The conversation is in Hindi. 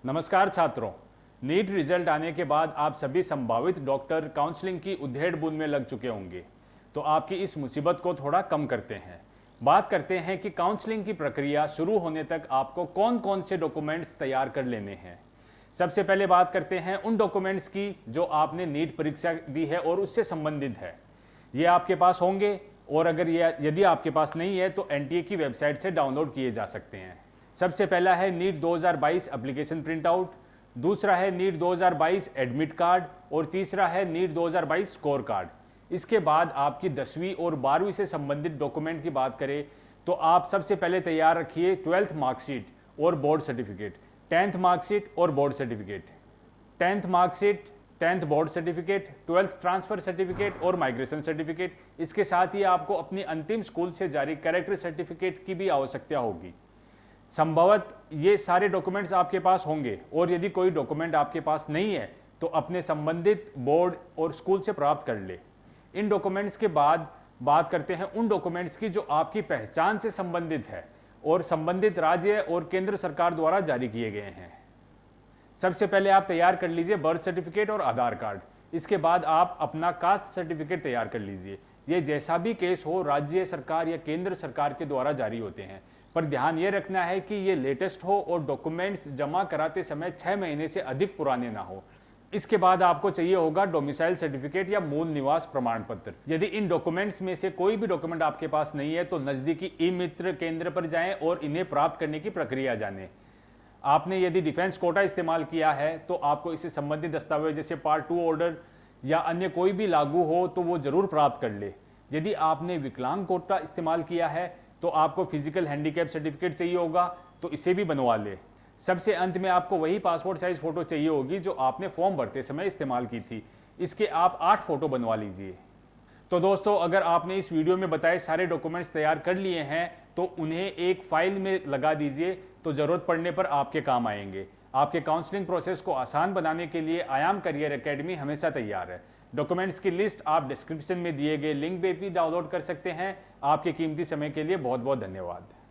नमस्कार छात्रों। नीट रिजल्ट आने के बाद आप सभी संभावित डॉक्टर काउंसलिंग की उधेड़ बुन में लग चुके होंगे। तो आपकी इस मुसीबत को थोड़ा कम करते हैं। बात करते हैं कि काउंसलिंग की प्रक्रिया शुरू होने तक आपको कौन कौन से डॉक्यूमेंट्स तैयार कर लेने हैं। सबसे पहले बात करते हैं उन डॉक्यूमेंट्स की जो आपने नीट परीक्षा दी है और उससे संबंधित है। ये आपके पास होंगे और अगर ये यदि आपके पास नहीं है तो एनटीए की वेबसाइट से डाउनलोड किए जा सकते हैं। सबसे पहला है नीट 2022 एप्लीकेशन प्रिंट आउट, दूसरा है नीट 2022 एडमिट कार्ड और तीसरा है नीट 2022 स्कोर कार्ड। इसके बाद आपकी 10वीं और 12वीं से संबंधित डॉक्यूमेंट की बात करें तो आप सबसे पहले तैयार रखिए 12th मार्कशीट और बोर्ड सर्टिफिकेट, 10th मार्कशीट और board certificate, 10th marksheet, 10th board certificate, 12th transfer certificate और माइग्रेशन सर्टिफिकेट। इसके साथ ही आपको अपनी अंतिम स्कूल से जारी कैरेक्टर सर्टिफिकेट की भी आवश्यकता होगी। संभवत ये सारे डॉक्यूमेंट्स आपके पास होंगे और यदि कोई डॉक्यूमेंट आपके पास नहीं है तो अपने संबंधित बोर्ड और स्कूल से प्राप्त कर ले। इन डॉक्यूमेंट्स के बाद बात करते हैं उन डॉक्यूमेंट्स की जो आपकी पहचान से संबंधित है और संबंधित राज्य और केंद्र सरकार द्वारा जारी किए गए हैं। सबसे पहले आप तैयार कर लीजिए बर्थ सर्टिफिकेट और आधार कार्ड। इसके बाद आप अपना कास्ट सर्टिफिकेट तैयार कर लीजिए। ये जैसा भी केस हो राज्य सरकार या केंद्र सरकार के द्वारा जारी होते हैं, पर ध्यान ये रखना है कि ये लेटेस्ट हो और डॉक्यूमेंट्स जमा कराते समय 6 महीने से अधिक पुराने ना हो। इसके बाद आपको चाहिए होगा डोमिसाइल सर्टिफिकेट या मूल निवास प्रमाण पत्र। यदि इन डॉक्यूमेंट्स में से कोई भी डॉक्यूमेंट आपके पास नहीं है तो नजदीकी ई मित्र केंद्र पर जाएं और इन्हें प्राप्त करने की प्रक्रिया जानें। आपने यदि डिफेंस कोटा इस्तेमाल किया है तो आपको इससे संबंधित दस्तावेज जैसे पार्ट 2 ऑर्डर या अन्य कोई भी लागू हो तो वो जरूर प्राप्त कर ले। यदि आपने विकलांग कोटा इस्तेमाल किया है तो आपको फिजिकल हैंडीकैप सर्टिफिकेट चाहिए होगा, तो इसे भी बनवा ले। सबसे अंत में आपको वही पासपोर्ट साइज फोटो चाहिए होगी जो आपने फॉर्म भरते समय इस्तेमाल की थी। इसके आप 8 फोटो बनवा लीजिए। तो दोस्तों, अगर आपने इस वीडियो में बताए सारे डॉक्यूमेंट्स तैयार कर लिए हैं तो उन्हें एक फाइल में लगा दीजिए, तो ज़रूरत पड़ने पर आपके काम आएंगे। आपके काउंसलिंग प्रोसेस को आसान बनाने के लिए आयाम करियर एकेडमी हमेशा तैयार है। डॉक्यूमेंट्स की लिस्ट आप डिस्क्रिप्शन में दिए गए लिंक पे भी डाउनलोड कर सकते हैं। आपके कीमती समय के लिए बहुत बहुत धन्यवाद।